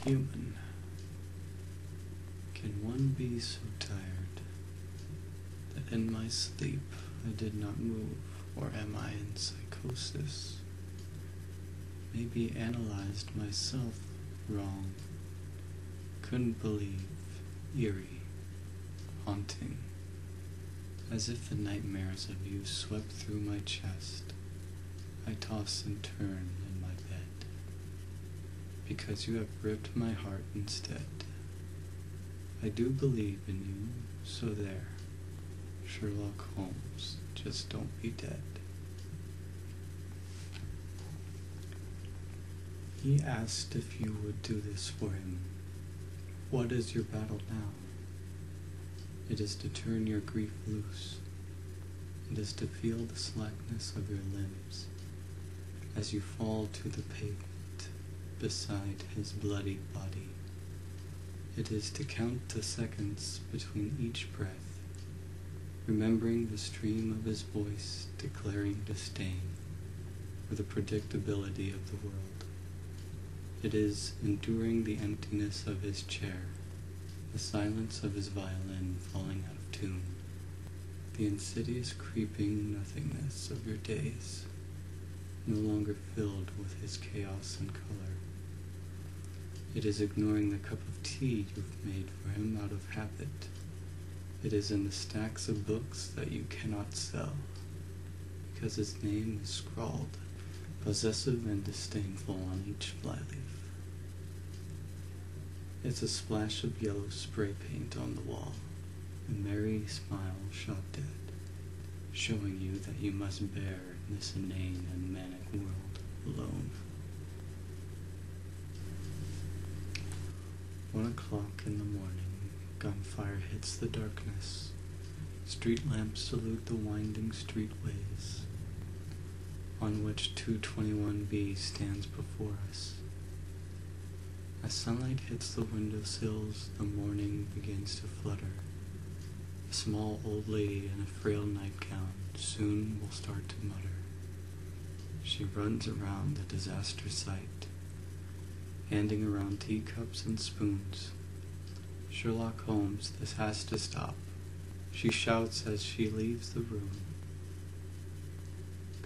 human. Can one be so tired that in my sleep I did not move, or am I in psychosis? Maybe analyzed myself wrong. Couldn't believe, eerie, haunting, as if the nightmares of you swept through my chest. I toss and turn in my bed, because you have ripped my heart instead. I do believe in you, so there. Sherlock Holmes, just don't be dead. He asked if you would do this for him. What is your battle now? It is to turn your grief loose. It is to feel the slackness of your limbs as you fall to the pavement beside his bloody body. It is to count the seconds between each breath, remembering the stream of his voice declaring disdain for the predictability of the world. It is enduring the emptiness of his chair, the silence of his violin falling out of tune, the insidious creeping nothingness of your days, no longer filled with his chaos and color. It is ignoring the cup of tea you've made for him out of habit. It is in the stacks of books that you cannot sell, because his name is scrawled, possessive and disdainful, on each flyleaf. It's a splash of yellow spray paint on the wall, a merry smile shot dead, showing you that you must bear in this inane and manic world alone. 1 o'clock in the morning, gunfire hits the darkness. Street lamps salute the winding streetways, on which 221B stands before us. As sunlight hits the windowsills, the morning begins to flutter. A small old lady in a frail nightgown soon will start to mutter. She runs around the disaster site, handing around teacups and spoons. Sherlock Holmes, this has to stop, she shouts as she leaves the room.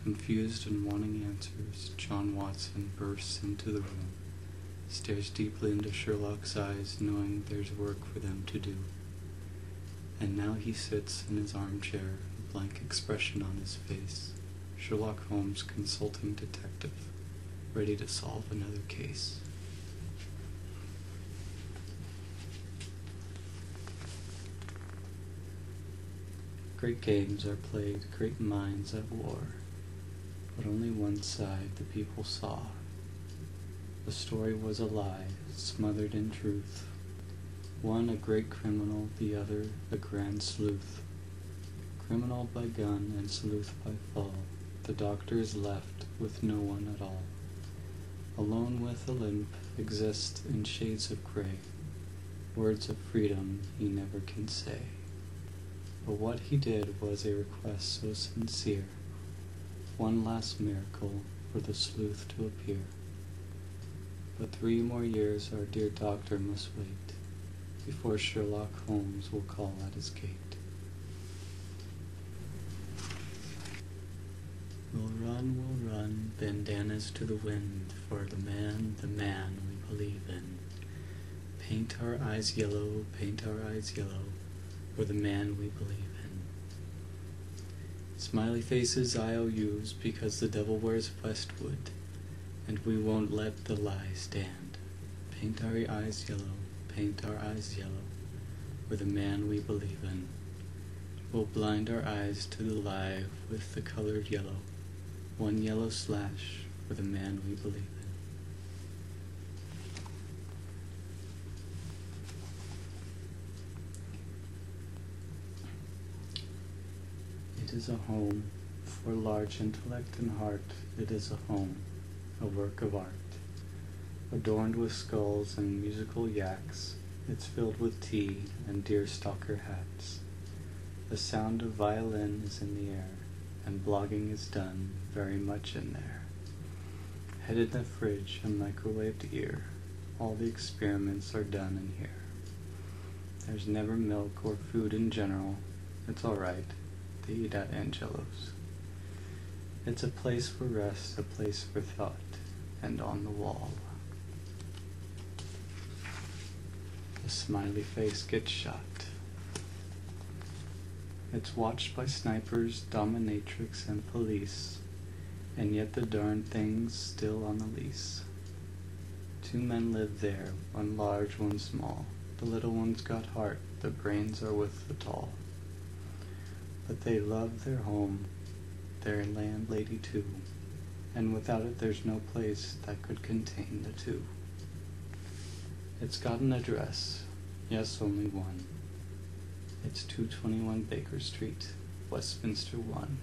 Confused and wanting answers, John Watson bursts into the room, stares deeply into Sherlock's eyes, knowing there's work for them to do. And now he sits in his armchair, a blank expression on his face, Sherlock Holmes, consulting detective, ready to solve another case. Great games are played, great minds at war, but only one side the people saw. The story was a lie, smothered in truth. One a great criminal, the other a grand sleuth. Criminal by gun and sleuth by fall, the doctor is left with no one at all. Alone with a limp, exists in shades of gray. Words of freedom he never can say. But what he did was a request so sincere, one last miracle for the sleuth to appear. But 3 more years our dear doctor must wait, before Sherlock Holmes will call at his gate. We'll run, bandanas to the wind, for the man we believe in. Paint our eyes yellow, for the man we believe in. Smiley faces IOUs, because the devil wears Westwood, and we won't let the lie stand. Paint our eyes yellow, for the man we believe in. We'll blind our eyes to the lie with the colored yellow, one yellow slash for the man we believe in. It is a home for large intellect and heart. It is a home, a work of art, adorned with skulls and musical yaks. It's filled with tea and deerstalker hats. The sound of violin is in the air, and blogging is done very much in there. Head in the fridge, a microwaved ear, All the experiments are done in here. There's never milk or food in general. It's alright. They eat at Angelo's. It's a place for rest, a place for thought, and on the wall, a smiley face gets shot. It's watched by snipers, dominatrix, and police, and yet the darn thing's still on the lease. 2 men live there, one large, one small. The little one's got heart, the brains are with the tall. But they love their home, their landlady too, and without it there's no place that could contain the two. It's got an address, yes, only one. It's 221 Baker Street, Westminster 1.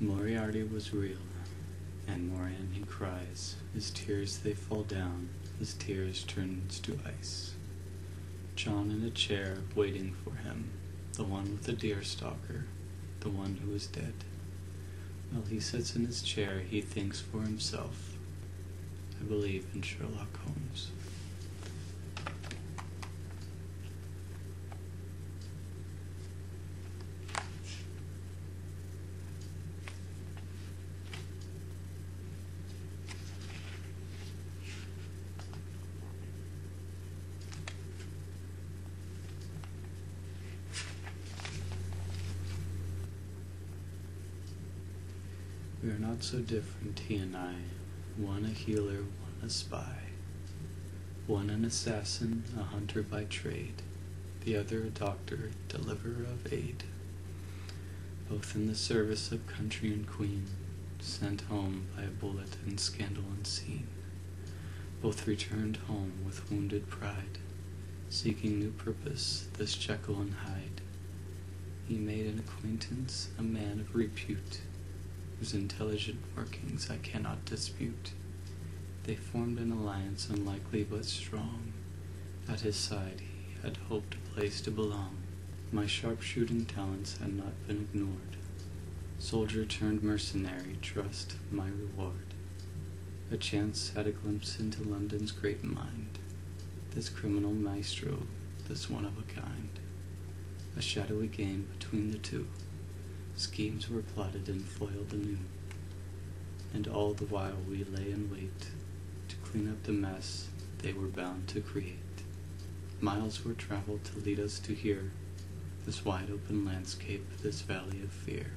Moriarty was real, and Moran he cries. His tears they fall down, his tears turns to ice. John in a chair waiting for him, the one with the deerstalker, the one who is dead. While he sits in his chair he thinks for himself. I believe in Sherlock Holmes. We are not so different, he and I, one a healer, one a spy, one an assassin, a hunter by trade, the other a doctor, deliverer of aid, both in the service of country and queen, sent home by a bullet and scandal unseen, both returned home with wounded pride, seeking new purpose, this Jekyll and Hyde. He made an acquaintance, a man of repute, whose intelligent workings I cannot dispute. They formed an alliance unlikely but strong. At his side he had hoped a place to belong. My sharpshooting talents had not been ignored. Soldier turned mercenary, trust my reward. A chance had a glimpse into London's great mind. This criminal maestro, this one of a kind. A shadowy game between the two. Schemes were plotted and foiled anew, and all the while we lay in wait to clean up the mess they were bound to create. Miles were traveled to lead us to here, this wide open landscape, this valley of fear.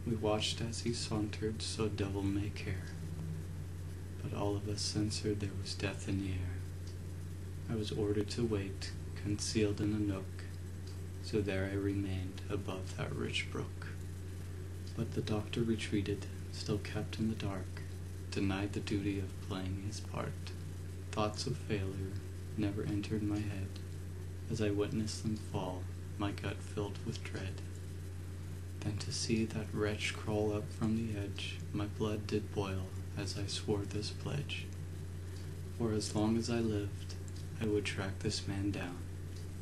We watched as he sauntered, so devil may care, but all of us censored there was death in the air. I was ordered to wait, concealed in a nook, so there I remained above that rich brook. But the doctor retreated, still kept in the dark, denied the duty of playing his part. Thoughts of failure never entered my head. As I witnessed them fall, my gut filled with dread. Then to see that wretch crawl up from the edge, my blood did boil as I swore this pledge. For as long as I lived, I would track this man down,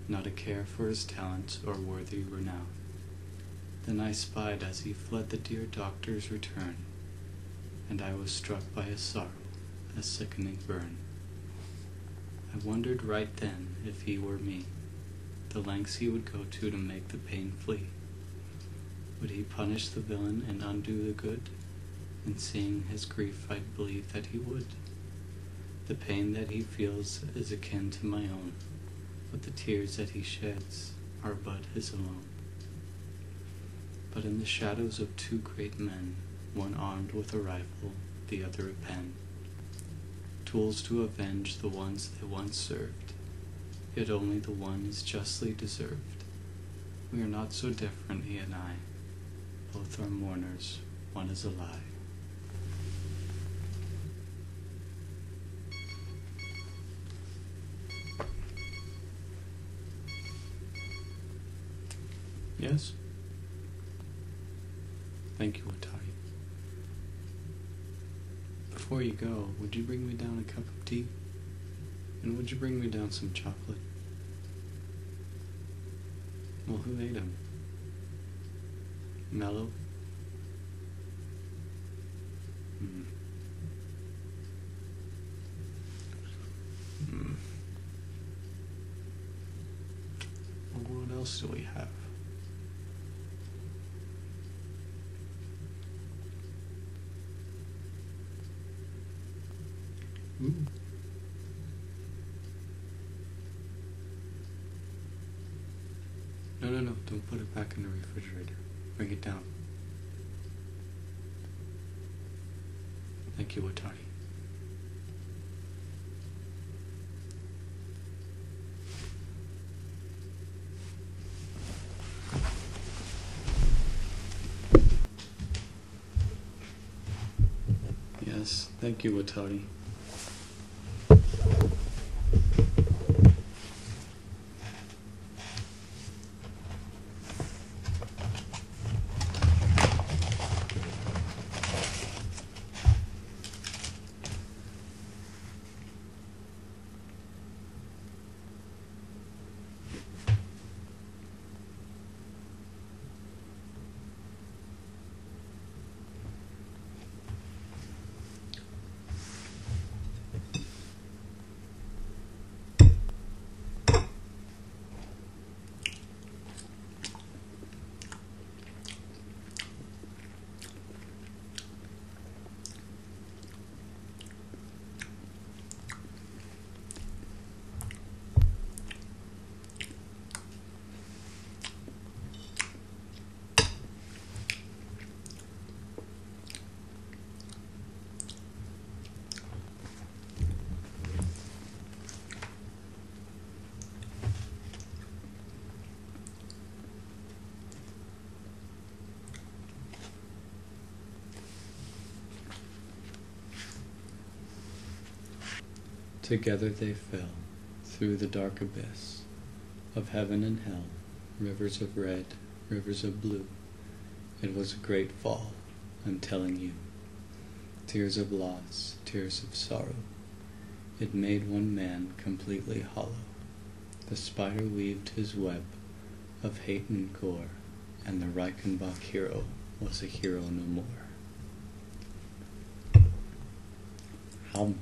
not a care for his talents or worthy renown. Then I spied as he fled the dear doctor's return, and I was struck by a sorrow, a sickening burn. I wondered right then if he were me, the lengths he would go to make the pain flee. Would he punish the villain and undo the good? And seeing his grief, I'd believe that he would. The pain that he feels is akin to my own, but the tears that he sheds are but his alone. But in the shadows of 2 great men, one armed with a rifle, the other a pen, tools to avenge the ones they once served, yet only the one is justly deserved. We are not so different, he and I, both are mourners, one is a lie. Yes? Thank you, Watari. Before you go, would you bring me down a cup of tea? And would you bring me down some chocolate? Well, who ate him? Mellow? Hmm. Well, what else do we have? Ooh. No, don't put it back in the refrigerator. Bring it down. Thank you, Watari. Yes, thank you, Watari. Together they fell through the dark abyss of heaven and hell, rivers of red, rivers of blue. It was a great fall, I'm telling you. Tears of loss, tears of sorrow. It made one man completely hollow. The spider weaved his web of hate and gore, and the Reichenbach hero was a hero no more. How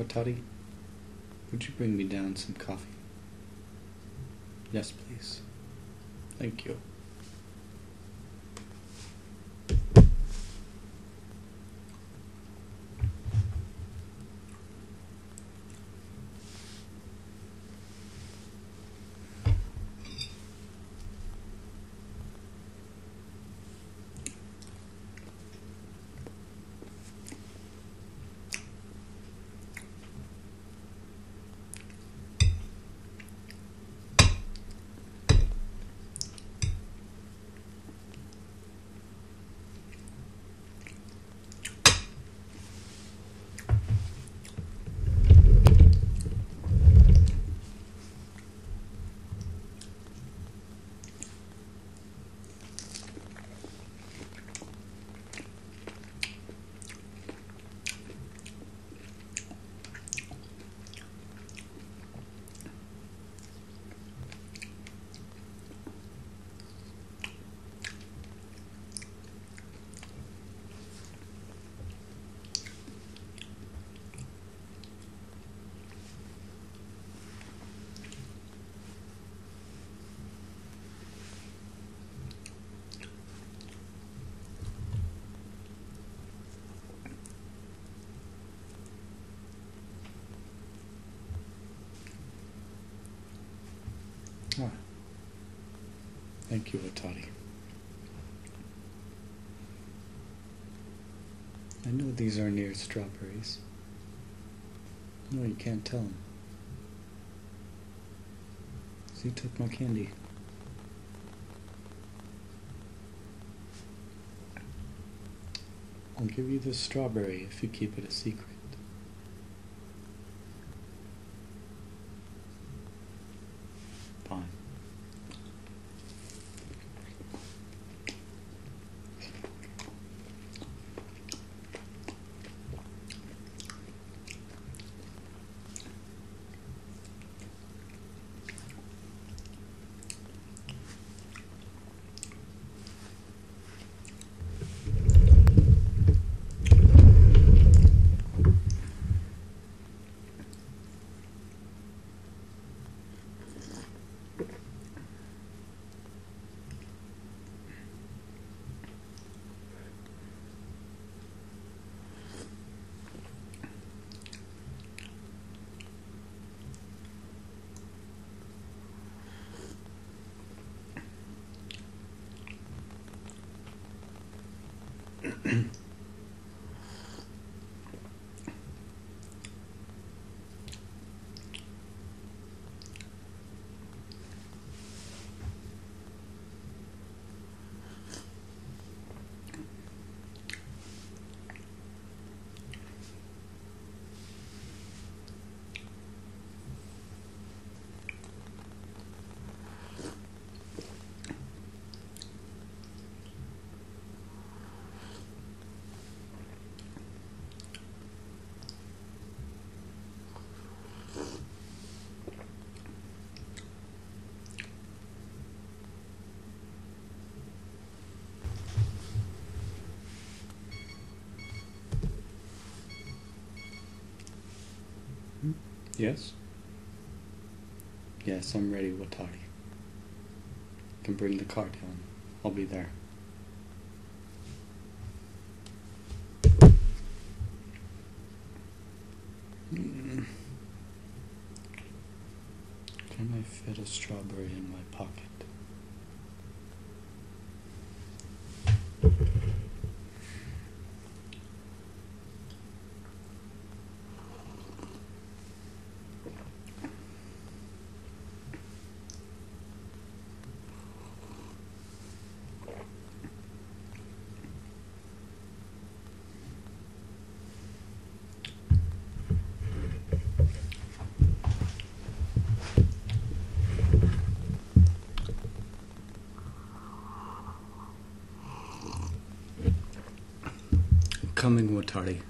Watari, would you bring me down some coffee? Yes, please. Thank you. Ah, thank you, Watari. I know these are near strawberries. No, you can't tell them. So you took my candy. I'll give you this strawberry if you keep it a secret. Fine. Yes? Yes, I'm ready, Watari. You can bring the car down. I'll be there. Can I fit a strawberry in my pocket? Coming, Watari.